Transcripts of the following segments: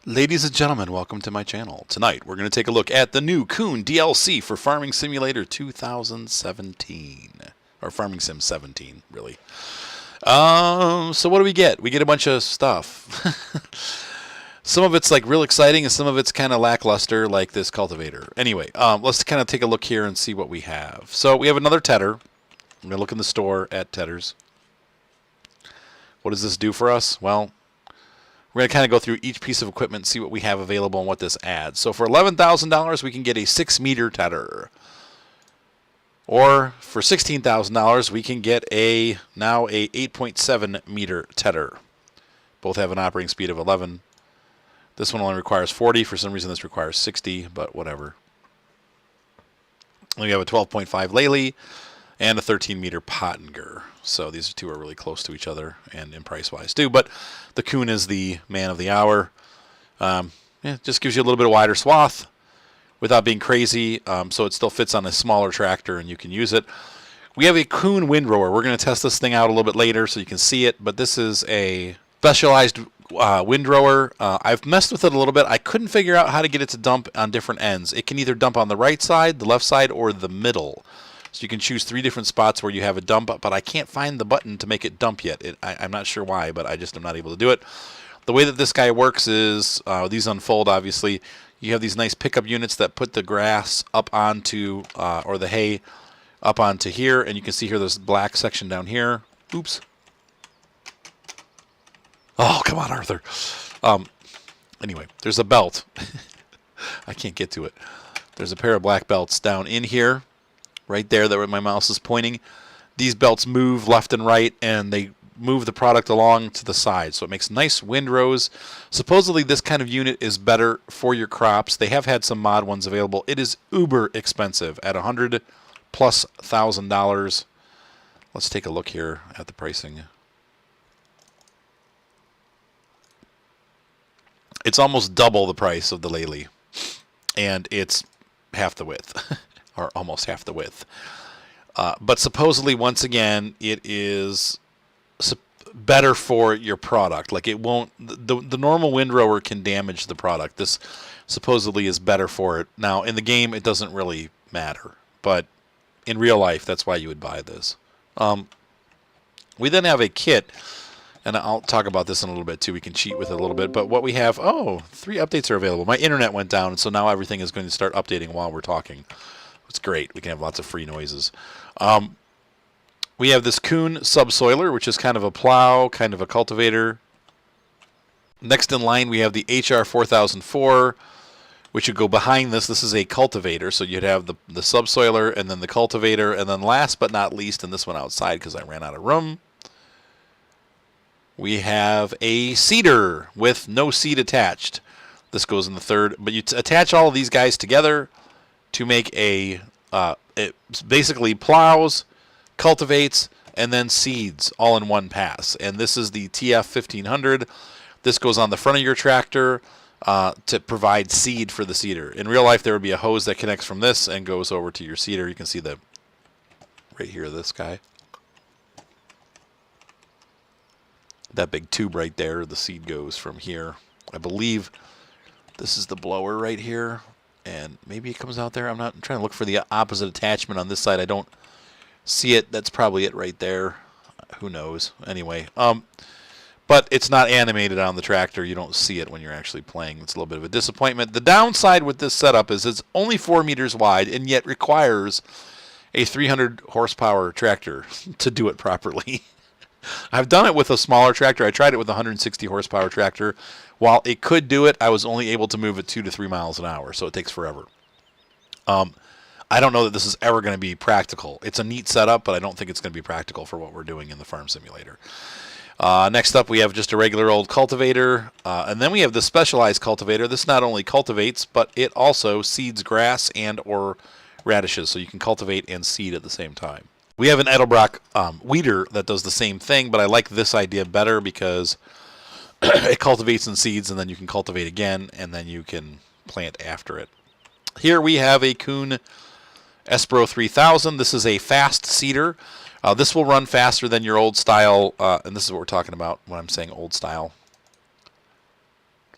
Ladies and gentlemen, welcome to my channel. Tonight we're going to take a look at the new Kuhn DLC for Farming Simulator 2017. Or Farming Sim 17, really. So what do we get? We get a bunch of stuff. Some of it's like real exciting and some of it's kind of lackluster, like this cultivator. Anyway, let's kind of take a look here and see what we have. So we have another tedder. I'm going to look in the store at tedders. What does this do for us? Well, we're going to kind of go through each piece of equipment and see what we have available and what this adds. So for $11,000, we can get a 6-meter tedder. Or for $16,000, we can get now a 8.7-meter tedder. Both have an operating speed of 11. This one only requires 40. For some reason, this requires 60, but whatever. And we have a 12.5 Lely and a 13-meter Pottinger. So these two are really close to each other and in price-wise too. But the Kuhn is the man of the hour. It just gives you a little bit of wider swath without being crazy, so it still fits on a smaller tractor and you can use it. We have a Kuhn windrower. We're going to test this thing out a little bit later so you can see it, but this is a specialized windrower. I've messed with it a little bit. I couldn't figure out how to get it to dump on different ends. It can either dump on the right side, the left side, or the middle. So you can choose 3 different spots where you have a dump, but I can't find the button to make it dump yet. I'm not sure why, but I just am not able to do it. The way that this guy works is, these unfold obviously. You have these nice pickup units that put the grass up onto, or the hay up onto here, and you can see here there's black section down here. Oops. Oh, come on, Arthur. Anyway, there's a belt. I can't get to it. There's a pair of black belts down in here. Right there, that where my mouse is pointing. These belts move left and right, and they move the product along to the side. So it makes nice windrows. Supposedly, this kind of unit is better for your crops. They have had some mod ones available. It is uber expensive at $100,000+. Let's take a look here at the pricing. It's almost double the price of the Lely, and it's half the width. Or almost half the width. But supposedly, once again, it is better for your product. Like it won't, the normal windrower can damage the product. This supposedly is better for it. Now, in the game, it doesn't really matter. But in real life, that's why you would buy this. We then have a kit, and I'll talk about this in a little bit too. We can cheat with it a little bit. But what we have, 3 updates are available. My internet went down, and so now everything is going to start updating while we're talking. It's great. We can have lots of free noises. We have this Kuhn subsoiler, which is kind of a plow, kind of a cultivator. Next in line, we have the HR 4004, which would go behind this. This is a cultivator, so you'd have the subsoiler and then the cultivator, and then last but not least, and this one outside because I ran out of room, we have a seeder with no seed attached. This goes in the third, but you attach all of these guys together to make it basically plows, cultivates, and then seeds all in one pass. And this is the TF 1500. This goes on the front of your tractor to provide seed for the seeder. In real life, there would be a hose that connects from this and goes over to your seeder. You can see the right here, this guy. That big tube right there, the seed goes from here. I believe this is the blower right here. And maybe it comes out there. I'm trying to look for the opposite attachment on this side. I don't see it. That's probably it right there. Who knows? Anyway, but it's not animated on the tractor. You don't see it when you're actually playing. It's a little bit of a disappointment. The downside with this setup is it's only 4 meters wide and yet requires a 300 horsepower tractor to do it properly. I've done it with a smaller tractor. I tried it with a 160 horsepower tractor. While it could do it, I was only able to move it 2 to 3 miles an hour, so it takes forever. I don't know that this is ever going to be practical. It's a neat setup, but I don't think it's going to be practical for what we're doing in the farm simulator. Next up, we have just a regular old cultivator, and then we have the specialized cultivator. This not only cultivates, but it also seeds grass and or radishes, so you can cultivate and seed at the same time. We have an Edelbrock weeder that does the same thing, but I like this idea better because it cultivates and seeds, and then you can cultivate again, and then you can plant after it. Here we have a Kuhn Espro 3000. This is a fast seeder. This will run faster than your old style, and this is what we're talking about when I'm saying old style.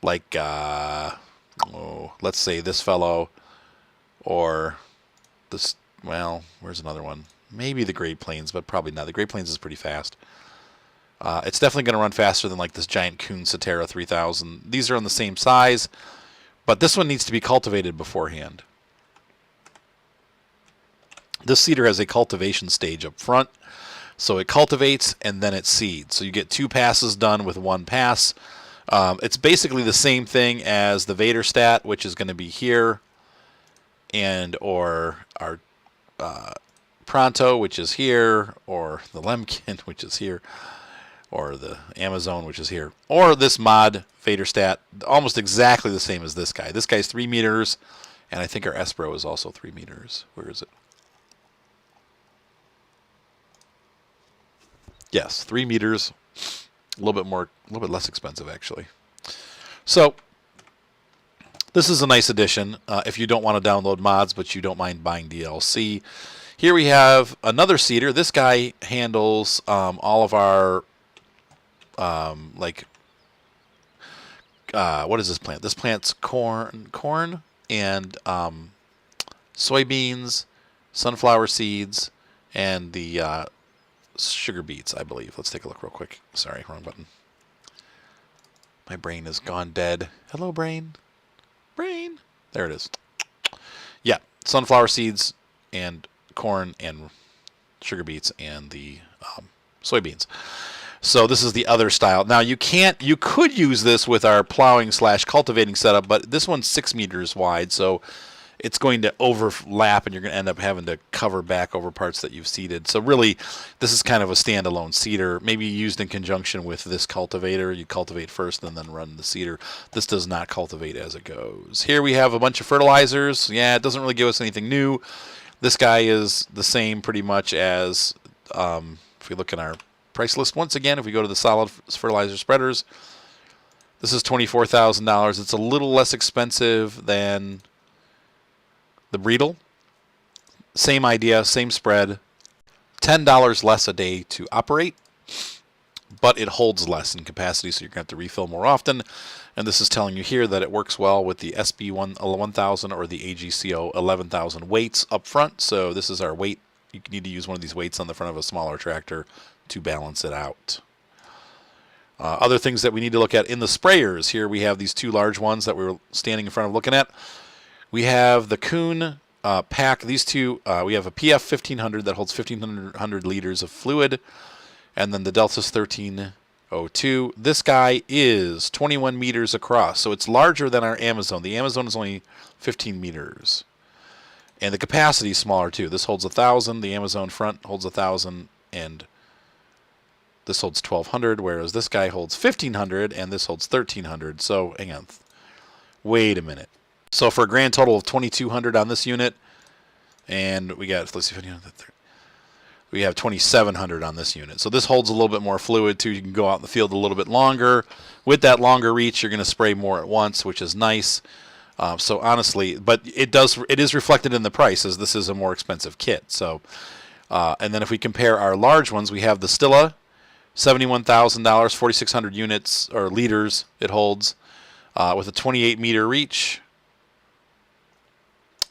like, let's say this fellow, or this, well, where's another one? Maybe the Great Plains, but probably not. The Great Plains is pretty fast. It's definitely going to run faster than like this giant Kuhn Satera 3000. These are on the same size, but this one needs to be cultivated beforehand. This seeder has a cultivation stage up front, so it cultivates and then it seeds. So you get 2 passes done with 1 pass. It's basically the same thing as the Vaderstat, which is going to be here, and or our Pronto, which is here, or the Lemkin, which is here, or the Amazon, which is here, or this mod Vaderstat, almost exactly the same as this guy. This guy's 3 meters, and I think our Espro is also 3 meters. Where is it? Yes, 3 meters, a little bit less expensive actually. So this is a nice addition if you don't want to download mods, but you don't mind buying DLC. Here we have another seeder. This guy handles all of our what is this plant? This plant's corn and soybeans, sunflower seeds, and the sugar beets, I believe. Let's take a look real quick. Sorry, wrong button. My brain has gone dead. Hello, brain. Brain. There it is. Yeah, sunflower seeds and corn and sugar beets and the soybeans. So this is the other style. Now you could use this with our plowing / cultivating setup, but this one's 6 meters wide, so it's going to overlap and you're going to end up having to cover back over parts that you've seeded. So really, this is kind of a standalone seeder, maybe used in conjunction with this cultivator. You cultivate first and then run the seeder. This does not cultivate as it goes. Here we have a bunch of fertilizers. Yeah, it doesn't really give us anything new. This guy is the same pretty much as, if we look at our price list once again, if we go to the solid fertilizer spreaders, this is $24,000. It's a little less expensive than the Breedle. Same idea, same spread. $10 less a day to operate, but it holds less in capacity, so you're going to have to refill more often. And this is telling you here that it works well with the SB 1000 or the AGCO 11000 weights up front. So this is our weight. You need to use one of these weights on the front of a smaller tractor to balance it out. Other things that we need to look at in the sprayers. Here we have these 2 large ones that we were standing in front of looking at. We have the Kuhn pack. These 2, we have a PF 1500 that holds 1500 liters of fluid, and then the Deltas 1302. This guy is 21 meters across, so it's larger than our Amazon. The Amazon is only 15 meters, and the capacity is smaller too. This holds 1,000. The Amazon front holds 1,000, and this holds 1,200, whereas this guy holds 1,500, and this holds 1,300. So hang on, wait a minute. So for a grand total of 2,200 on this unit, and we got, let's see, we have 2,700 on this unit. So this holds a little bit more fluid too. You can go out in the field a little bit longer. With that longer reach, you're going to spray more at once, which is nice. So honestly, but it is reflected in the price as this is a more expensive kit. So, and then if we compare our large ones, we have the Stilla, $71,000, 4,600 units or liters it holds, with a 28 meter reach.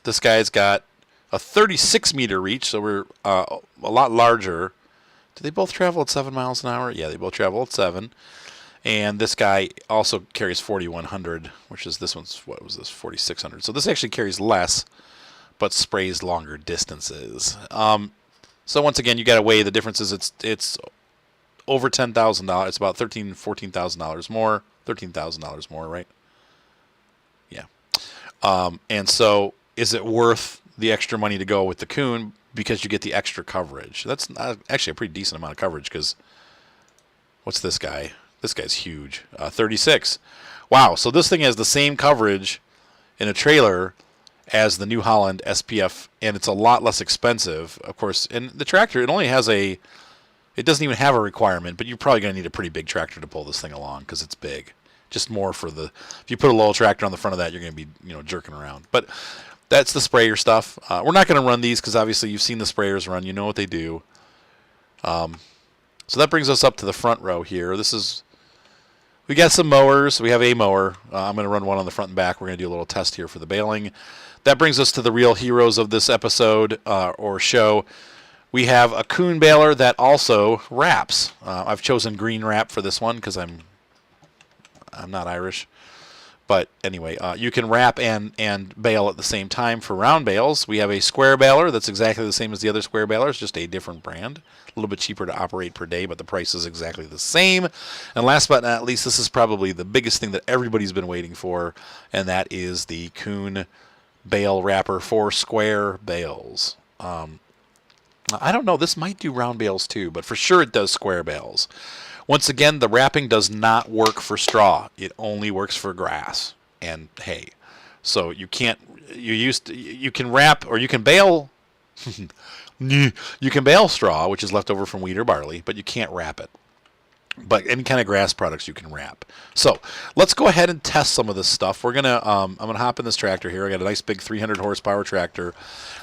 This guy's got a 36 meter reach, so we're a lot larger. Do they both travel at 7 miles an hour? Yeah, they both travel at 7. And this guy also carries 4,100, which is this one's, what was this, 4,600. So this actually carries less, but sprays longer distances. So once again, you got to weigh the differences. It's over $10,000. It's about $13,000, $14,000 more. $13,000 more, right? Yeah. And so is it worth the extra money to go with the Kuhn because you get the extra coverage? That's actually a pretty decent amount of coverage because what's this guy? This guy's huge. 36. Wow, so this thing has the same coverage in a trailer as the New Holland SPF, and it's a lot less expensive, of course. And the tractor, it doesn't even have a requirement, but you're probably going to need a pretty big tractor to pull this thing along because it's big. Just more for if you put a little tractor on the front of that, you're going to be, jerking around. But that's the sprayer stuff. We're not going to run these because obviously you've seen the sprayers run. You know what they do. So that brings us up to the front row here. This is We got some mowers. We have a mower. I'm going to run one on the front and back. We're going to do a little test here for the baling. That brings us to the real heroes of this episode or show. We have a Kuhn baler that also wraps. I've chosen green wrap for this one because I'm not Irish. But anyway, you can wrap and bale at the same time for round bales. We have a square baler that's exactly the same as the other square balers, just a different brand. A little bit cheaper to operate per day, but the price is exactly the same. And last but not least, this is probably the biggest thing that everybody's been waiting for, and that is the Kuhn bale wrapper for square bales. I don't know, this might do round bales too, but for sure it does square bales. Once again, the wrapping does not work for straw. It only works for grass and hay. So you can't, you can wrap or you can bale, you can bale straw, which is left over from wheat or barley, but you can't wrap it. But any kind of grass products you can wrap. So let's go ahead and test some of this stuff. We're gonna, I'm gonna hop in this tractor here. I got a nice big 300 horsepower tractor.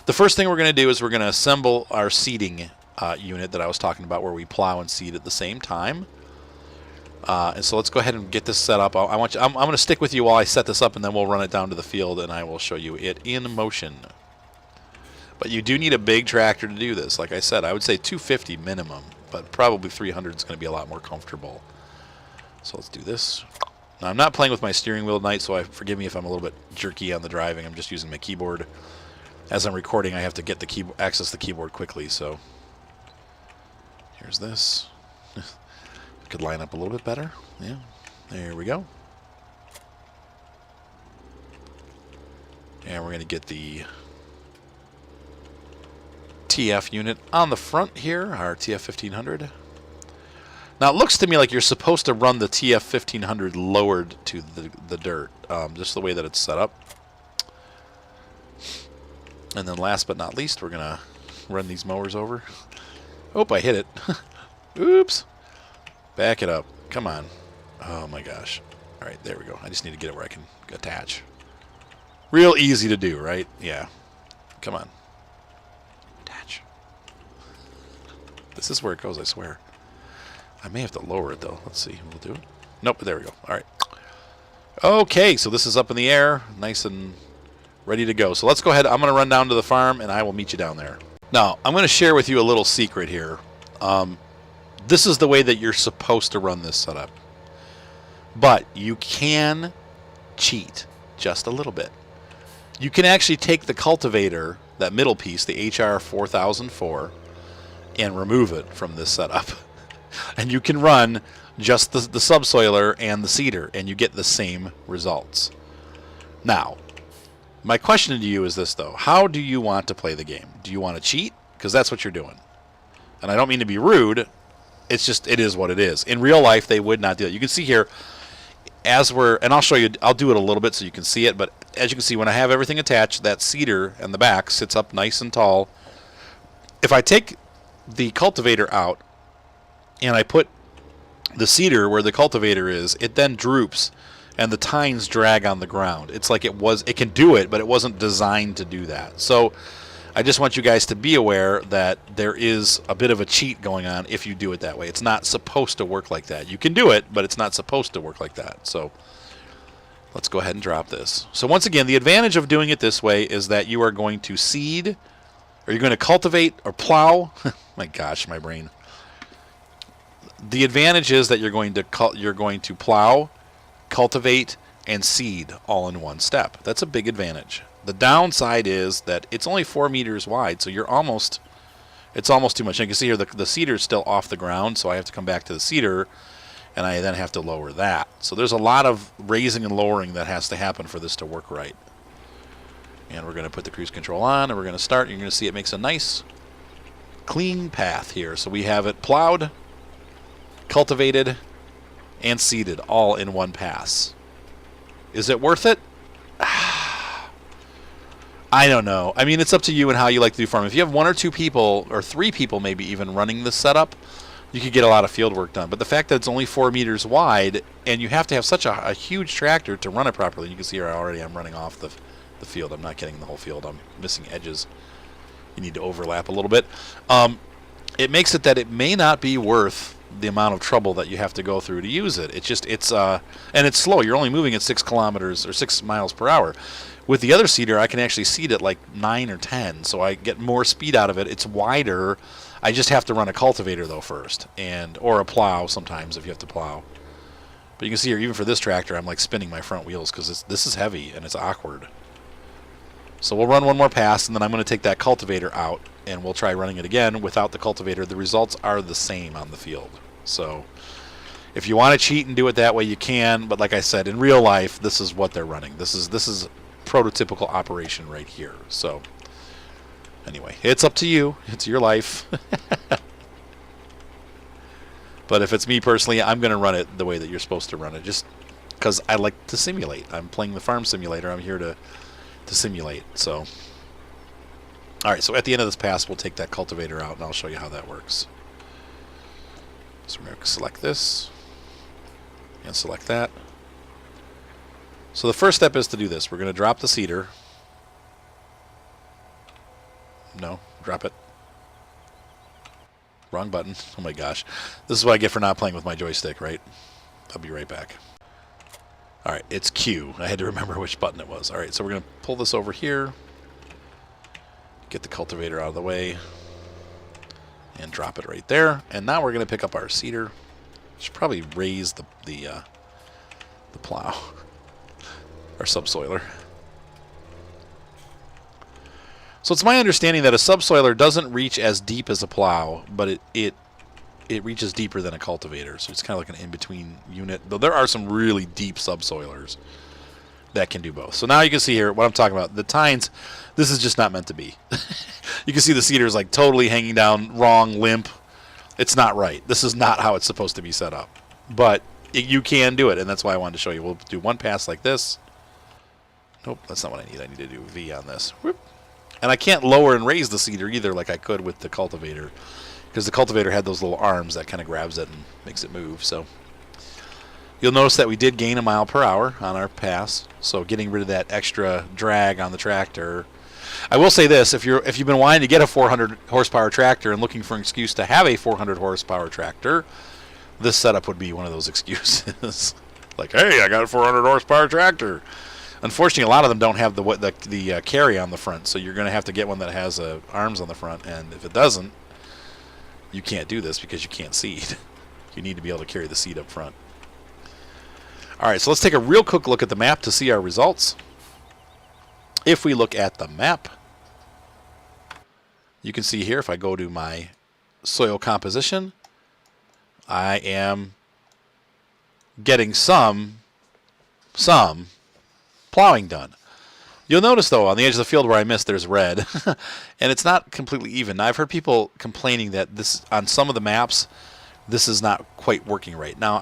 The first thing we're gonna do is we're gonna assemble our seeding unit that I was talking about, where we plow and seed at the same time. And so let's go ahead and get this set up. I'm going to stick with you while I set this up, and then we'll run it down to the field, and I will show you it in motion. But you do need a big tractor to do this. Like I said, I would say 250 minimum, but probably 300 is going to be a lot more comfortable. So let's do this. Now, I'm not playing with my steering wheel tonight, so forgive me if I'm a little bit jerky on the driving. I'm just using my keyboard. As I'm recording, I have to get the access the keyboard quickly, so here's this. Could line up a little bit better. Yeah, there we go. And we're going to get the TF unit on the front here, our TF 1500. Now it looks to me like you're supposed to run the TF 1500 lowered to the dirt, just the way that it's set up. And then last but not least, we're going to run these mowers over. Oh, I hit it. Oops. Back it up. Come on. Oh my gosh. All right, there we go. I just need to get it where I can attach. Real easy to do, right? Yeah. Come on. Attach. This is where it goes, I swear. I may have to lower it, though. Let's see. We'll do it. Nope, there we go. All right. Okay, so this is up in the air. Nice and ready to go. So let's go ahead. I'm going to run down to the farm, and I will meet you down there. Now, I'm going to share with you a little secret here. This is the way that you're supposed to run this setup. But you can cheat just a little bit. You can actually take the cultivator, that middle piece, the HR 4004, and remove it from this setup. And you can run just the subsoiler and the seeder, and you get the same results. Now, my question to you is this, though. How do you want to play the game? Do you want to cheat? Because that's what you're doing. And I don't mean to be rude. It's just, it is what it is. In real life, they would not do it. You can see here, as we're, and I'll show you, I'll do it a little bit so you can see it, but as you can see, when I have everything attached, that seeder in the back sits up nice and tall. If I take the cultivator out, and I put the seeder where the cultivator is, it then droops, and the tines drag on the ground. It's like it can do it, but it wasn't designed to do that. So I just want you guys to be aware that there is a bit of a cheat going on if you do it that way. It's not supposed to work like that. You can do it, but it's not supposed to work like that. So let's go ahead and drop this. So once again, the advantage of doing it this way is that you are going to seed, or you're going to cultivate or plow. My gosh, my brain. The advantage is that you're going to plow, cultivate, and seed all in one step. That's a big advantage. The downside is that it's only 4 meters wide, so it's almost too much. And you can see here the seeder is still off the ground, so I have to come back to the seeder, and I then have to lower that. So there's a lot of raising and lowering that has to happen for this to work right. And we're going to put the cruise control on, and we're going to start. You're going to see it makes a nice, clean path here. So we have it plowed, cultivated, and seeded all in one pass. Is it worth it? I don't know. I mean, it's up to you and how you like to do farming. If you have 1 or 2 people, or 3 people maybe even running this setup, you could get a lot of field work done. But the fact that it's only 4 meters wide, and you have to have such a huge tractor to run it properly, you can see here already I'm running off the field. I'm not getting the whole field. I'm missing edges. You need to overlap a little bit. It makes it that it may not be worth the amount of trouble that you have to go through to use it. And it's slow. You're only moving at 6 kilometers or 6 miles per hour. With the other seeder, I can actually seed at like 9 or 10, so I get more speed out of it. It's wider. I just have to run a cultivator though first, or a plow sometimes if you have to plow. But you can see here, even for this tractor, I'm like spinning my front wheels because this is heavy and it's awkward. So we'll run one more pass, and then I'm going to take that cultivator out, and we'll try running it again without the cultivator. The results are the same on the field. So if you want to cheat and do it that way, you can. But like I said, in real life, this is what they're running. This is prototypical operation right here. So anyway, it's up to you. It's your life. But if it's me personally, I'm going to run it the way that you're supposed to run it, just because I like to simulate. I'm playing the farm simulator. I'm here to simulate. So all right, so at the end of this pass, we'll take that cultivator out, and I'll show you how that works. So we're going to select this and select that. So the first step is to do this. We're going to drop the seeder. No, drop it. Wrong button. Oh my gosh. This is what I get for not playing with my joystick, right? I'll be right back. All right, it's Q. I had to remember which button it was. All right, so we're going to pull this over here, get the cultivator out of the way, and drop it right there. And now we're going to pick up our seeder. Should probably raise the plow, our subsoiler. So it's my understanding that a subsoiler doesn't reach as deep as a plow, but it reaches deeper than a cultivator. So it's kind of like an in-between unit. Though there are some really deep subsoilers that can do both. So now you can see here what I'm talking about. The tines, this is just not meant to be. You can see the seeder is like totally hanging down, wrong, limp. It's not right. This is not how it's supposed to be set up. But you can do it, and that's why I wanted to show you. We'll do one pass like this. Nope, that's not what I need. I need to do V on this. Whoop. And I can't lower and raise the seeder either like I could with the cultivator, because the cultivator had those little arms that kind of grabs it and makes it move. So you'll notice that we did gain a mile per hour on our pass, so getting rid of that extra drag on the tractor. I will say this, if you've been wanting to get a 400 horsepower tractor and looking for an excuse to have a 400 horsepower tractor, this setup would be one of those excuses. Like, hey, I got a 400 horsepower tractor. Unfortunately, a lot of them don't have the carry on the front, so you're going to have to get one that has arms on the front, and if it doesn't, you can't do this because you can't seed. You need to be able to carry the seed up front. All right, so let's take a real quick look at the map to see our results. If we look at the map, you can see here, if I go to my soil composition, I am getting some plowing done. You'll notice, though, on the edge of the field where I missed, there's red, and it's not completely even. Now, I've heard people complaining that this, on some of the maps, this is not quite working right. Now,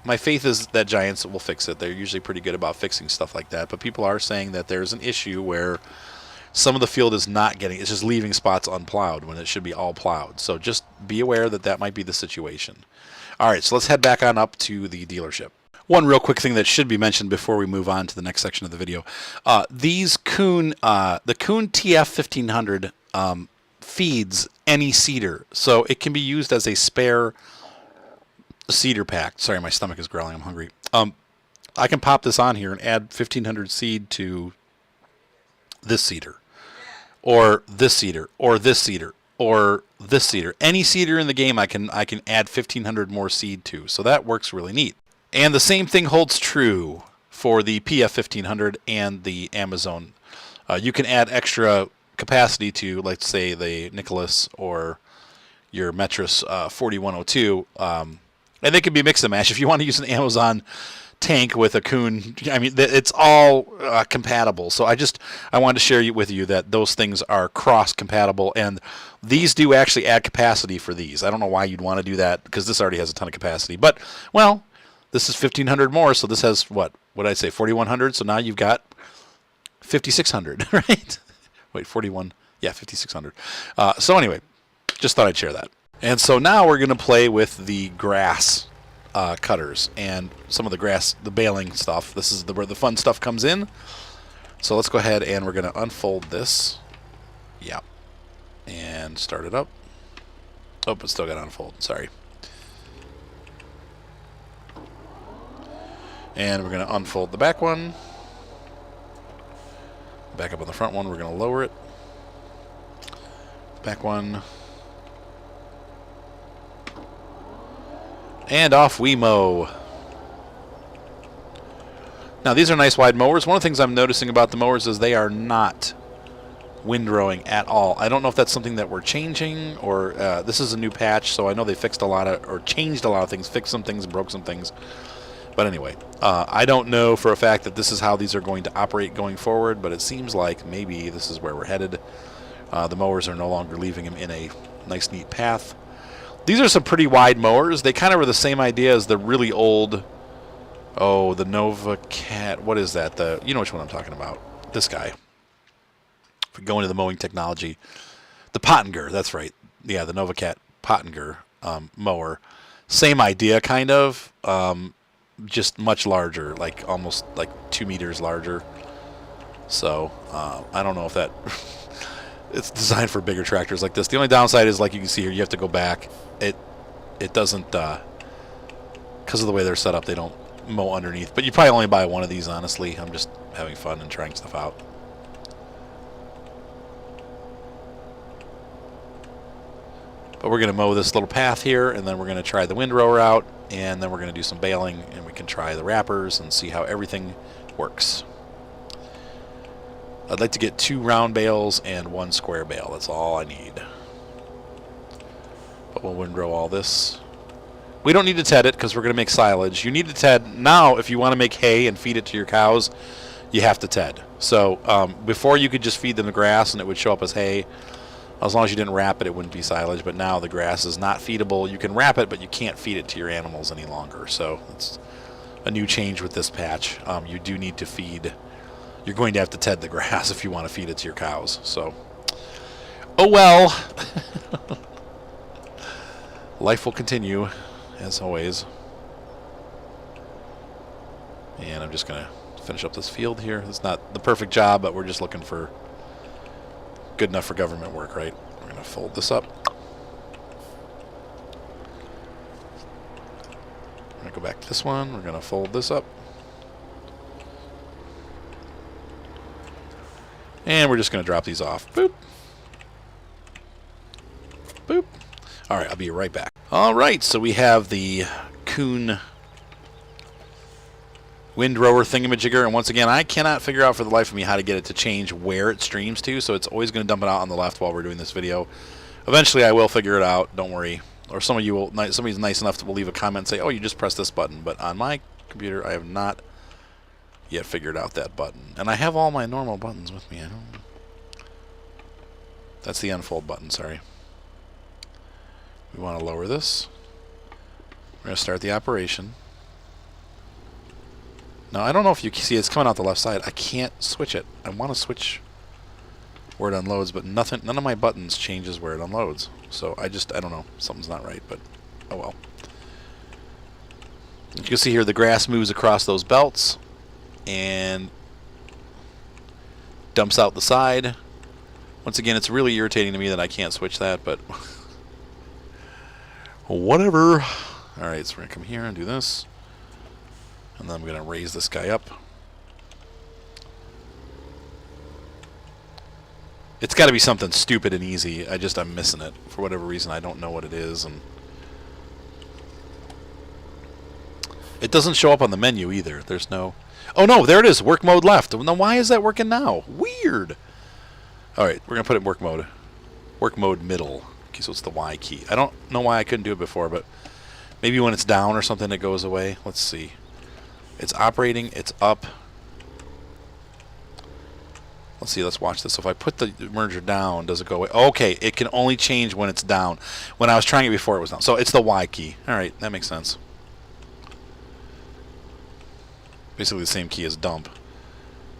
my faith is that Giants will fix it. They're usually pretty good about fixing stuff like that, but people are saying that there's an issue where some of the field is not getting, it's just leaving spots unplowed when it should be all plowed. So just be aware that that might be the situation. All right, so let's head back on up to the dealership. One real quick thing that should be mentioned before we move on to the next section of the video. These Kuhn, the Kuhn TF1500 feeds any seeder. So it can be used as a spare seeder pack. Sorry, my stomach is growling. I'm hungry. I can pop this on here and add 1500 seed to this seeder, or this seeder, or this seeder, or this seeder. Any seeder in the game I can add 1500 more seed to. So that works really neat. And the same thing holds true for the PF1500 and the Amazon. You can add extra capacity to, let's say, the Nicholas or your Metris 4102, and they can be mix and match. If you want to use an Amazon tank with a Kuhn, I mean, it's all compatible. So I wanted to share with you that those things are cross-compatible, and these do actually add capacity for these. I don't know why you'd want to do that, because this already has a ton of capacity. But, well, this is 1,500 more, so this has, what did I say, 4,100? So now you've got 5,600, right? Wait, 41, yeah, 5,600. So anyway, just thought I'd share that. And so now we're going to play with the grass cutters and some of the grass, the baling stuff. This is where the fun stuff comes in. So let's go ahead and we're going to unfold this. Yeah. And start it up. Oh, it's still got to unfold. Sorry. And we're going to unfold the back one. Back up on the front one, we're going to lower it. Back one. And off we mow. Now these are nice wide mowers. One of the things I'm noticing about the mowers is they are not windrowing at all. I don't know if that's something that we're changing, or this is a new patch, so I know they fixed a lot of, or changed a lot of things, fixed some things and broke some things. But anyway, I don't know for a fact that this is how these are going to operate going forward, but it seems like maybe this is where we're headed. The mowers are no longer leaving them in a nice, neat path. These are some pretty wide mowers. They kind of are the same idea as the really old, oh, the Nova Cat. What is that? You know which one I'm talking about. This guy. If we go into the mowing technology, the Pottinger, that's right. Yeah, the Nova Cat Pottinger mower. Same idea, kind of. Just much larger, like almost like 2 meters larger. So, I don't know if that... It's designed for bigger tractors like this. The only downside is, like you can see here, you have to go back. It doesn't, because of the way they're set up, they don't mow underneath. But you probably only buy one of these, honestly. I'm just having fun and trying stuff out. But we're going to mow this little path here, and then we're going to try the windrower out, and then we're going to do some baling, and we can try the wrappers and see how everything works. I'd like to get 2 round bales and 1 square bale. That's all I need. But we'll windrow all this. We don't need to ted it because we're going to make silage. You need to ted now if you want to make hay and feed it to your cows. You have to ted. So before you could just feed them the grass and it would show up as hay. As long as you didn't wrap it, it wouldn't be silage. But now the grass is not feedable. You can wrap it, but you can't feed it to your animals any longer. So it's a new change with this patch. You do need to feed. You're going to have to ted the grass if you want to feed it to your cows. So, oh well. Life will continue, as always. And I'm just going to finish up this field here. It's not the perfect job, but we're just looking for good enough for government work, right? We're going to fold this up. We're going to go back to this one. We're going to fold this up. And we're just going to drop these off. Boop. Boop. All right, I'll be right back. All right, so we have the Kuhn windrower thingamajigger, and once again, I cannot figure out for the life of me how to get it to change where it streams to, so it's always going to dump it out on the left while we're doing this video. Eventually, I will figure it out. Don't worry. Or some of you will. Somebody's nice enough to leave a comment and say, "Oh, you just press this button." But on my computer, I have not yet figured out that button, and I have all my normal buttons with me. I don't. That's the unfold button. Sorry. We want to lower this. We're going to start the operation. Now, I don't know if you can see it's coming out the left side. I can't switch it. I want to switch where it unloads, but none of my buttons changes where it unloads. So I don't know. Something's not right, but oh well. You can see here the grass moves across those belts and dumps out the side. Once again, it's really irritating to me that I can't switch that, but whatever. Alright, so we're going to come here and do this. And then I'm going to raise this guy up. It's got to be something stupid and easy. I'm missing it. For whatever reason, I don't know what it is. And it doesn't show up on the menu either. There's no... Oh no, there it is. Work mode left. Now why is that working now? Weird. Alright, we're going to put it in work mode. Work mode middle. Okay, so it's the Y key. I don't know why I couldn't do it before, but maybe when it's down or something it goes away. Let's see. It's operating. It's up. Let's see. Let's watch this. So if I put the merger down, does it go away? Okay, it can only change when it's down. When I was trying it before, it was down. So it's the Y key. Alright, that makes sense. Basically the same key as dump.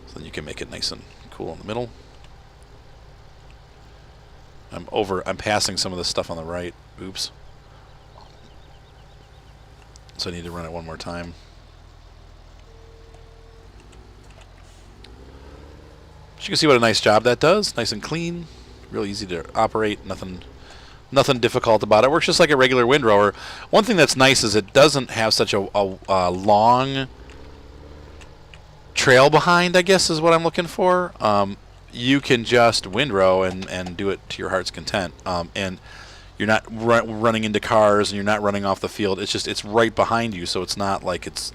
So then you can make it nice and cool in the middle. I'm passing some of the stuff on the right. Oops. So I need to run it one more time. But you can see what a nice job that does. Nice and clean. Real easy to operate. Nothing difficult about it. Works just like a regular windrower. One thing that's nice is it doesn't have such a long trail behind, I guess is what I'm looking for, you can just windrow and do it to your heart's content. And you're not running into cars and you're not running off the field. It's right behind you, so it's not like it's,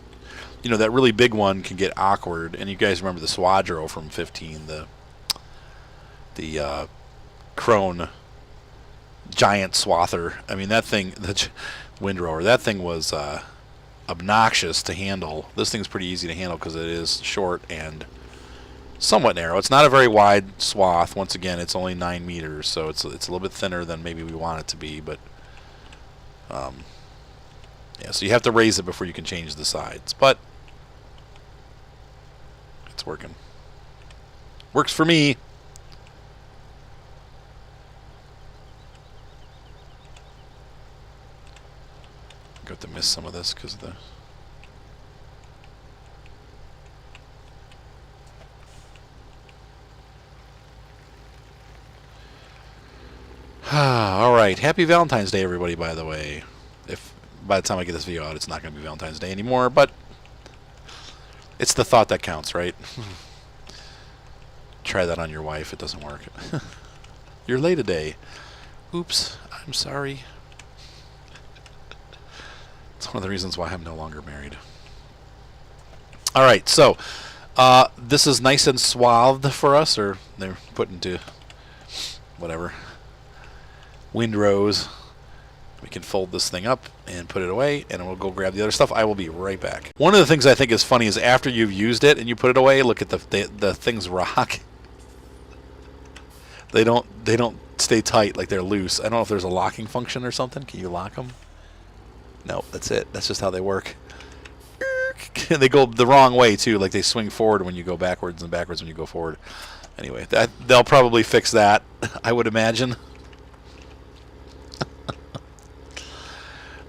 that really big one can get awkward. And you guys remember the Swadro from 15, the crone giant swather. I mean, that thing, the windrower, that thing was obnoxious to handle. This thing's pretty easy to handle because it is short and somewhat narrow. It's not a very wide swath. Once again, it's only 9 meters, so it's a little bit thinner than maybe we want it to be. But yeah, so you have to raise it before you can change the sides. But it's working. Works for me. Got to miss some of this because of the. All right. Happy Valentine's Day, everybody, by the way. If by the time I get this video out, it's not going to be Valentine's Day anymore, but it's the thought that counts, right? Try that on your wife. It doesn't work. You're late a day. Oops. I'm sorry. It's one of the reasons why I'm no longer married. All right. So this is nice and swathed for us, or they're put into whatever. Windrows. We can fold this thing up and put it away, and we'll go grab the other stuff. I will be right back. One of the things I think is funny is after you've used it and you put it away, look at the things rock. They don't stay tight, like they're loose. I don't know if there's a locking function or something. Can you lock them? No, that's it. That's just how they work. They go the wrong way too, like they swing forward when you go backwards and backwards when you go forward. Anyway, they'll probably fix that, I would imagine.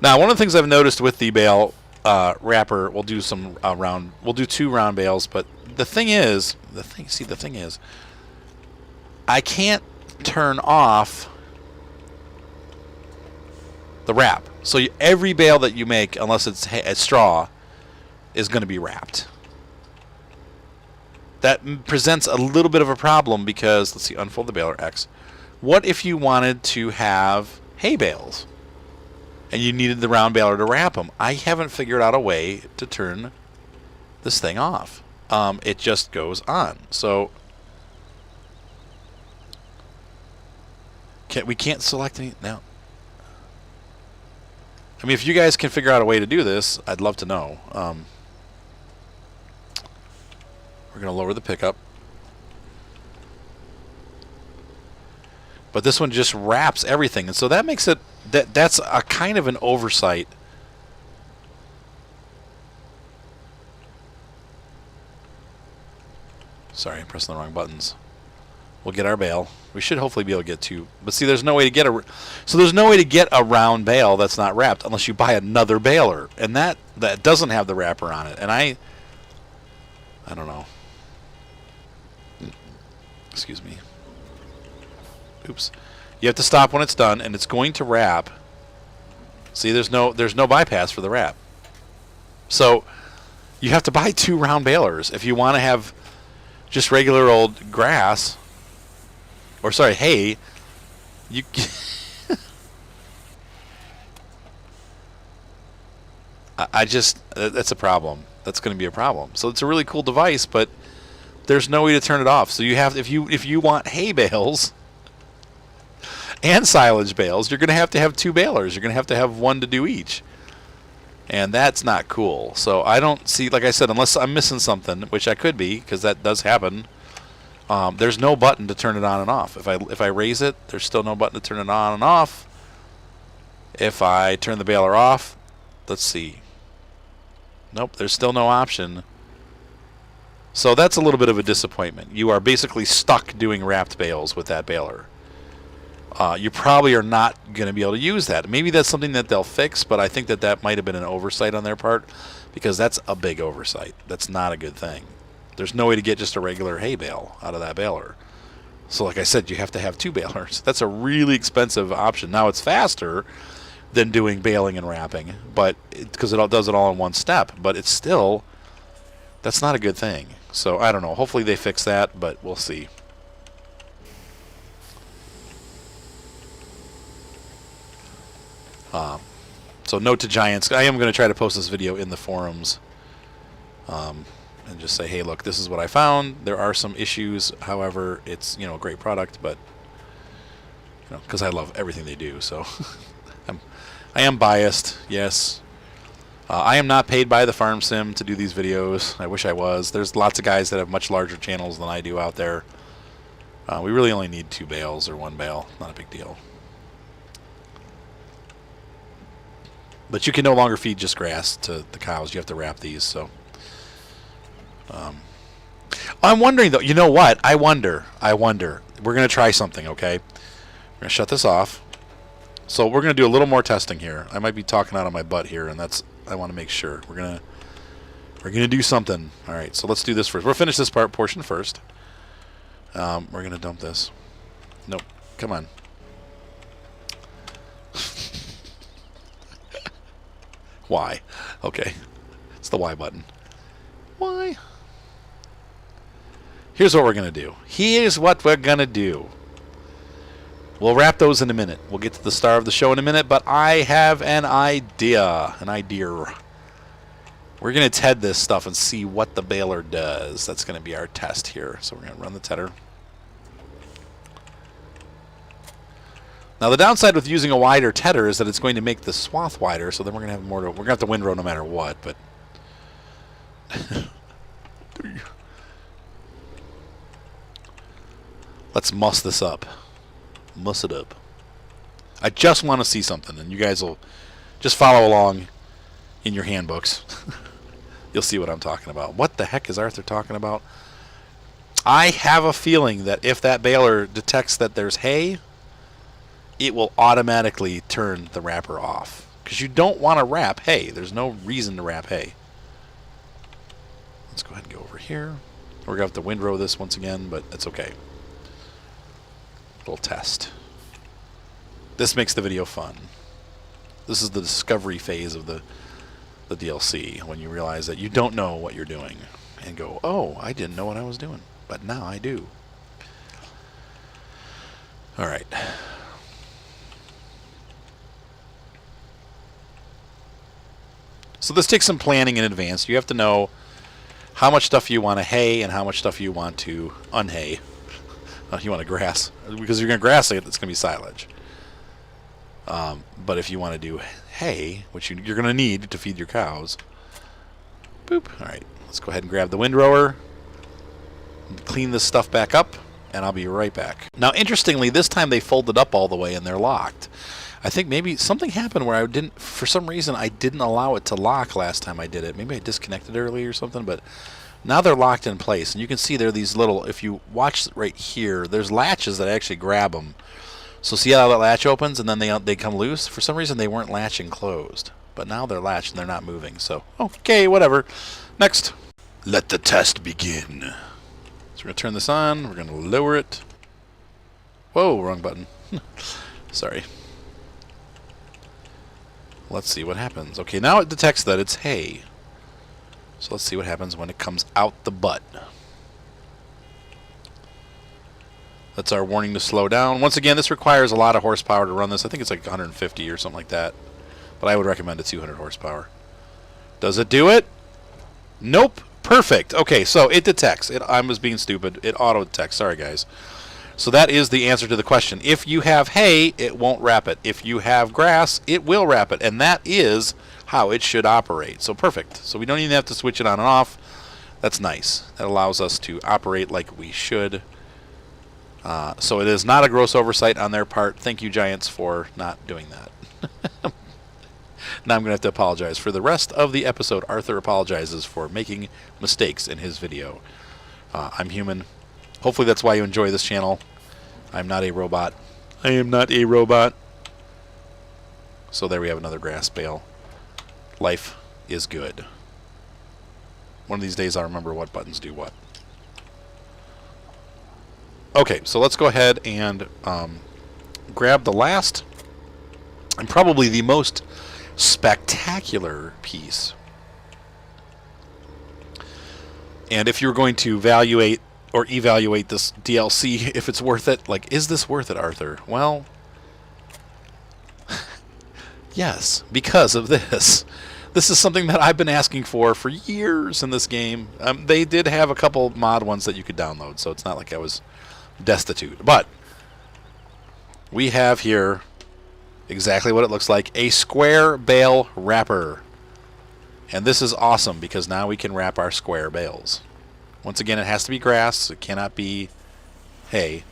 Now, one of the things I've noticed with the bale wrapper, we'll do some we'll do 2 round bales, but the thing is, I can't turn off the wrap. So every bale that you make, unless it's straw, is going to be wrapped. That presents a little bit of a problem because, let's see, unfold the baler X. What if you wanted to have hay bales? And you needed the round baler to wrap them. I haven't figured out a way to turn this thing off. It just goes on. So we can't select any now. I mean, if you guys can figure out a way to do this, I'd love to know. We're going to lower the pickup. But this one just wraps everything, and so that makes it that's a kind of an oversight. Sorry, I'm pressing the wrong buttons. We'll get our bale. We should hopefully be able to get 2. But see, there's no way to get a round bale that's not wrapped unless you buy another baler, and that doesn't have the wrapper on it. And I don't know. Excuse me. Oops. You have to stop when it's done, and it's going to wrap. See, there's no bypass for the wrap. So you have to buy 2 round balers if you want to have just regular old grass, or sorry, hay. You that's a problem. That's going to be a problem. So it's a really cool device, but there's no way to turn it off. So you have, if you want hay bales and silage bales, you're going to have 2 balers. You're going to have one to do each. And that's not cool. So I don't see, like I said, unless I'm missing something, which I could be, because that does happen, there's no button to turn it on and off. If I raise it, there's still no button to turn it on and off. If I turn the baler off, let's see. Nope, there's still no option. So that's a little bit of a disappointment. You are basically stuck doing wrapped bales with that baler. You probably are not going to be able to use that. Maybe that's something that they'll fix, but I think that might have been an oversight on their part, because that's a big oversight. That's not a good thing. There's no way to get just a regular hay bale out of that baler. So like I said, you have to have 2 balers. That's a really expensive option. Now it's faster than doing baling and wrapping, but because it does it all in one step, but it's still, that's not a good thing. So I don't know. Hopefully they fix that, but we'll see. So note to Giants, I am going to try to post this video in the forums and just say, hey, look, this is what I found. There are some issues. However, it's, you know, a great product, but, you know, because I love everything they do. So I am biased, yes. I am not paid by the Farm Sim to do these videos. I wish I was. There's lots of guys that have much larger channels than I do out there. We really only need 2 bales or 1 bale. Not a big deal. But you can no longer feed just grass to the cows. You have to wrap these. So I'm wondering, though. You know what? I wonder. We're going to try something, okay? We're going to shut this off. So we're going to do a little more testing here. I might be talking out of my butt here, and that's, I want to make sure. We're gonna do something. All right, so let's do this first. We'll finish this portion first. We're going to dump this. Nope. Come on. Why? Okay. It's the Y button. Why? Here's what we're going to do. Here's what we're going to do. We'll wrap those in a minute. We'll get to the star of the show in a minute, but I have an idea. We're going to TED this stuff and see what the baler does. That's going to be our test here. So we're going to run the tedder. Now the downside with using a wider tedder is that it's going to make the swath wider, so then we're going to have more to, we're going to have to windrow no matter what, but let's muss this up. Muss it up. I just want to see something, and you guys will just follow along in your handbooks. You'll see what I'm talking about. What the heck is Arthur talking about? I have a feeling that if that baler detects that there's hay, it will automatically turn the wrapper off. Because you don't want to wrap hay. There's no reason to wrap hay. Let's go ahead and go over here. We're going to have to windrow this once again, but that's okay. Little test. This makes the video fun. This is the discovery phase of the DLC, when you realize that you don't know what you're doing and go, oh, I didn't know what I was doing, but now I do. All right. So this takes some planning in advance. You have to know how much stuff you want to hay and how much stuff you want to unhay. You want to grass, because you're going to grass it, it's going to be silage. But if you want to do hay, which you're going to need to feed your cows, boop. All right, let's go ahead and grab the windrower, clean this stuff back up, and I'll be right back. Now, interestingly, this time they folded up all the way and they're locked. I think maybe something happened where I didn't, for some reason, I didn't allow it to lock last time I did it. Maybe I disconnected early or something, but now they're locked in place. And you can see there are these little, if you watch right here, there's latches that actually grab them. So see how that latch opens and then they come loose? For some reason they weren't latching closed, but now they're latched and they're not moving. So, okay, whatever. Next. Let the test begin. So we're going to turn this on. We're going to lower it. Whoa, wrong button. Sorry. Let's see what happens. Okay, now it detects that it's hay. So let's see what happens when it comes out the butt. That's our warning to slow down. Once again, this requires a lot of horsepower to run this. I think it's like 150 or something like that. But I would recommend a 200 horsepower. Does it do it? Nope. Perfect. Okay, so it detects. I was being stupid. It auto-detects. Sorry, guys. So that is the answer to the question. If you have hay, it won't wrap it. If you have grass, it will wrap it. And that is how it should operate. So perfect. So we don't even have to switch it on and off. That's nice. That allows us to operate like we should. So it is not a gross oversight on their part. Thank you, Giants, for not doing that. Now I'm going to have to apologize. For the rest of the episode, Arthur apologizes for making mistakes in his video. I'm human. Hopefully that's why you enjoy this channel. I'm not a robot. I am not a robot. So there we have another grass bale. Life is good. One of these days I'll remember what buttons do what. Okay, so let's go ahead and grab the last and probably the most spectacular piece And if you're going to evaluate this DLC, if it's worth it, like, is this worth it, Arthur? Well, yes, because of this. This is something that I've been asking for years in this game. They did have a couple mod ones that you could download, so it's not like I was destitute. But we have here exactly what it looks like, a square bale wrapper. And this is awesome because now we can wrap our square bales. Once again, it has to be grass. It cannot be hay.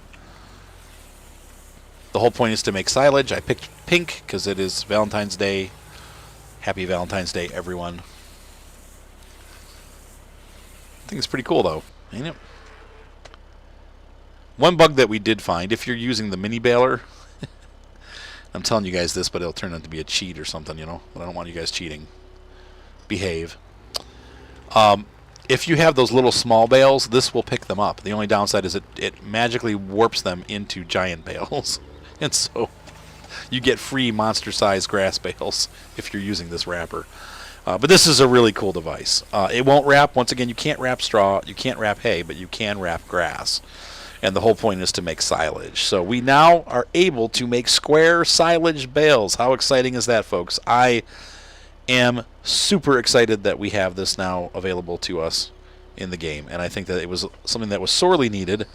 The whole point is to make silage. I picked pink because it is Valentine's Day. Happy Valentine's Day, everyone. I think it's pretty cool, though, ain't it? One bug that we did find, if you're using the mini baler, I'm telling you guys this, but it'll turn out to be a cheat or something, you know? But I don't want you guys cheating. Behave. If you have those little small bales, this will pick them up. The only downside is it magically warps them into giant bales. And so you get free monster-sized grass bales if you're using this wrapper. But this is a really cool device. It won't wrap. Once again, you can't wrap straw. You can't wrap hay, but you can wrap grass. And the whole point is to make silage. So we now are able to make square silage bales. How exciting is that, folks? I am super excited that we have this now available to us in the game. And I think that it was something that was sorely needed.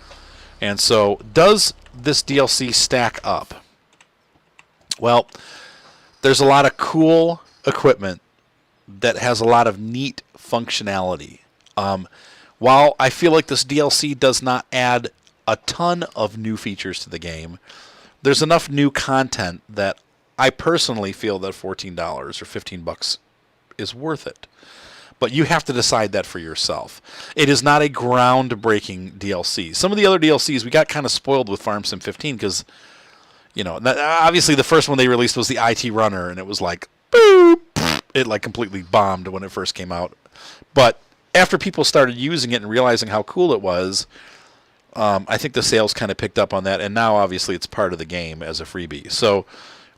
And so, does this DLC stack up? Well, there's a lot of cool equipment that has a lot of neat functionality. While I feel like this DLC does not add a ton of new features to the game, there's enough new content that I personally feel that $14 or $15 is worth it. But you have to decide that for yourself. It is not a groundbreaking DLC. Some of the other DLCs, we got kind of spoiled with Farm Sim 15 because, you know, obviously the first one they released was the IT Runner, and it was like, boop, it like completely bombed when it first came out. But after people started using it and realizing how cool it was, I think the sales kind of picked up on that, and now obviously it's part of the game as a freebie. So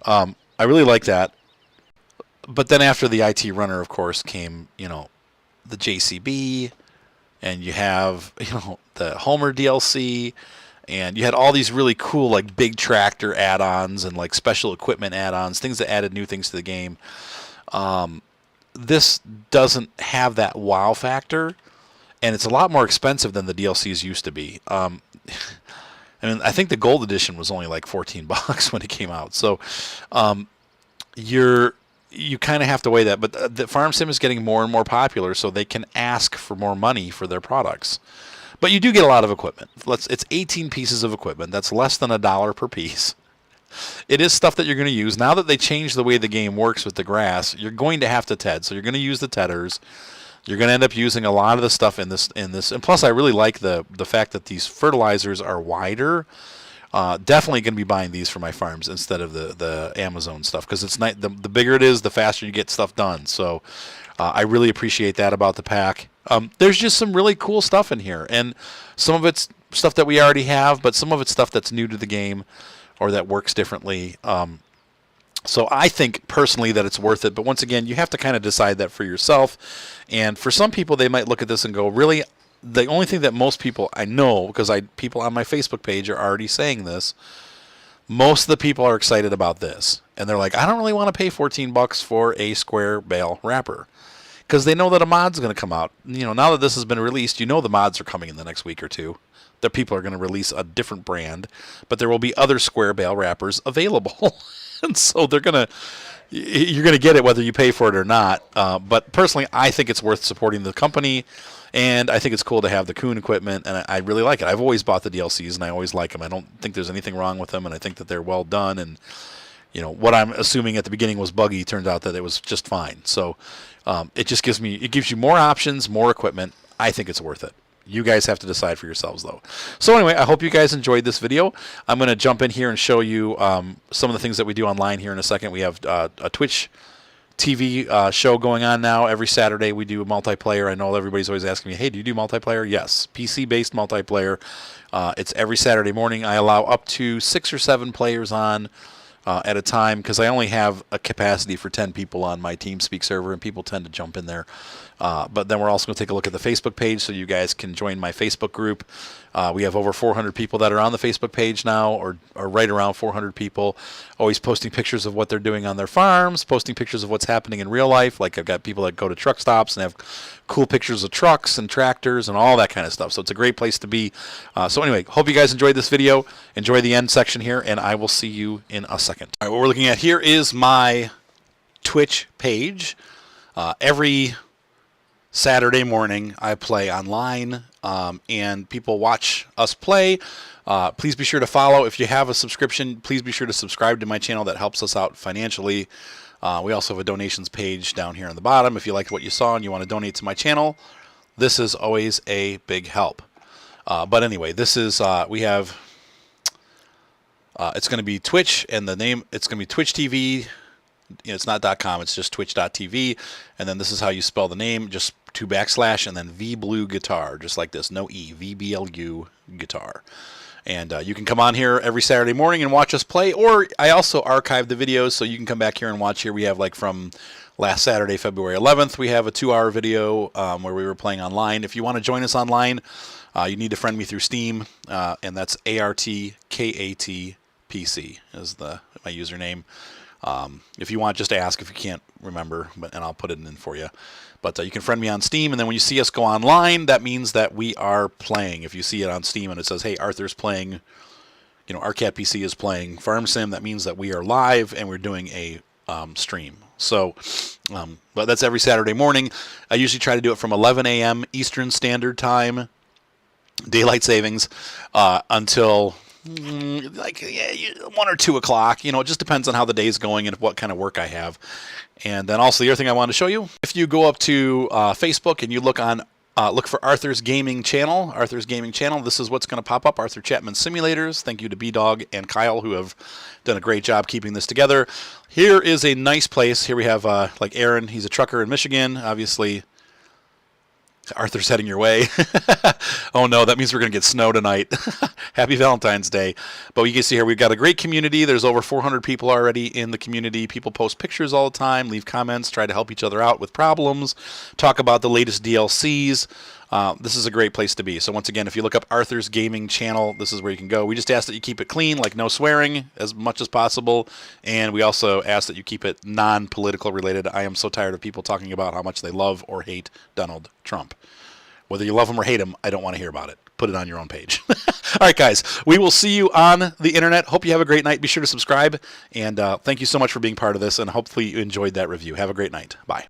I really like that. But then after the IT Runner, of course, came, you know, the JCB, and you have, you know, the Homer DLC, and you had all these really cool, like, big tractor add-ons and, like, special equipment add-ons, things that added new things to the game. This doesn't have that wow factor, and it's a lot more expensive than the DLCs used to be. I mean, I think the Gold Edition was only like $14 when it came out. So you kind of have to weigh that. But the Farm Sim is getting more and more popular, so they can ask for more money for their products. But you do get a lot of equipment. It's 18 pieces of equipment. That's less than $1 per piece. It is stuff that you're going to use. Now that they changed the way the game works with the grass, you're going to have to TED. So you're going to use the tedders. You're going to end up using a lot of the stuff in this. And plus, I really like the fact that these fertilizers are wider. Definitely going to be buying these for my farms instead of the Amazon stuff, because it's not, the bigger it is, the faster you get stuff done. So I really appreciate that about the pack. There's just some really cool stuff in here, and some of it's stuff that we already have, but some of it's stuff that's new to the game or that works differently. So I think personally that it's worth it, but once again, you have to kind of decide that for yourself. And for some people, they might look at this and go, really? The only thing that most people I know, because people on my Facebook page are already saying this, most of the people are excited about this. And they're like, I don't really want to pay $14 for a square bale wrapper, because they know that a mod's going to come out. You know, now that this has been released, you know the mods are coming in the next week or two. The people are going to release a different brand, but there will be other square bale wrappers available. And so you're going to get it whether you pay for it or not. But personally, I think it's worth supporting the company, and I think it's cool to have the Kuhn equipment, and I really like it. I've always bought the DLCs, and I always like them. I don't think there's anything wrong with them, and I think that they're well done. And you know, what I'm assuming at the beginning was buggy turns out that it was just fine. So it just gives you more options, more equipment. I think it's worth it. You guys have to decide for yourselves, though. So anyway, I hope you guys enjoyed this video. I'm going to jump in here and show you some of the things that we do online here in a second. We have a Twitch TV show going on now. Every Saturday we do a multiplayer. I know everybody's always asking me, hey, do you do multiplayer? Yes, PC-based multiplayer. It's every Saturday morning. I allow up to 6 or 7 players on at a time, because I only have a capacity for 10 people on my TeamSpeak server, and people tend to jump in there. But then we're also going to take a look at the Facebook page so you guys can join my Facebook group. We have over 400 people that are on the Facebook page now, or right around 400 people, always posting pictures of what they're doing on their farms, posting pictures of what's happening in real life. Like I've got people that go to truck stops and have cool pictures of trucks and tractors and all that kind of stuff. So it's a great place to be. So anyway, hope you guys enjoyed this video. Enjoy the end section here, and I will see you in a second. All right, what we're looking at here is my Twitch page. Every Saturday morning I play online, and people watch us play. Please be sure to follow. If you have a subscription, please be sure to subscribe to my channel. That helps us out financially. We also have a donations page down here on the bottom. If you liked what you saw and you want to donate to my channel, this is always a big help. But anyway, this is we have it's going to be Twitch, and the name, it's going to be Twitch TV. It's not .com, it's just twitch.tv, and then this is how you spell the name, just 2 backslash and then VBLU guitar, just like this, no E, VBLU guitar. And you can come on here every Saturday morning and watch us play, or I also archive the videos, so you can come back here and watch here. We have, like, from last Saturday, February 11th, we have a 2-hour video where we were playing online. If you want to join us online, you need to friend me through Steam, and that's ARTKATPC is my username. If you want, just ask if you can't remember, and I'll put it in for you. But you can friend me on Steam, and then when you see us go online, that means that we are playing. If you see it on Steam and it says, hey, Arthur's playing, you know, RCAT PC is playing Farm Sim, that means that we are live and we're doing a stream. So, but that's every Saturday morning. I usually try to do it from 11 a.m. Eastern Standard Time, daylight savings, until like 1 or 2 o'clock. You know, it just depends on how the day's going and what kind of work I have. And then also the other thing I wanted to show you, if you go up to Facebook and you look for Arthur's Gaming Channel, this is what's going to pop up, Arthur Chapman Simulators. Thank you to B-Dog and Kyle, who have done a great job keeping this together. Here is a nice place. Here we have like Aaron, he's a trucker in Michigan, obviously. Arthur's heading your way. Oh no, that means we're going to get snow tonight. Happy Valentine's Day. But you can see here we've got a great community. There's over 400 people already in the community. People post pictures all the time, leave comments, try to help each other out with problems, talk about the latest DLCs. This is a great place to be. So once again, if you look up Arthur's Gaming Channel, this is where you can go. We just ask that you keep it clean, like no swearing as much as possible. And we also ask that you keep it non-political related. I am so tired of people talking about how much they love or hate Donald Trump. Whether you love him or hate him, I don't want to hear about it. Put it on your own page. All right, guys, we will see you on the internet. Hope you have a great night. Be sure to subscribe. And thank you so much for being part of this. And hopefully you enjoyed that review. Have a great night. Bye.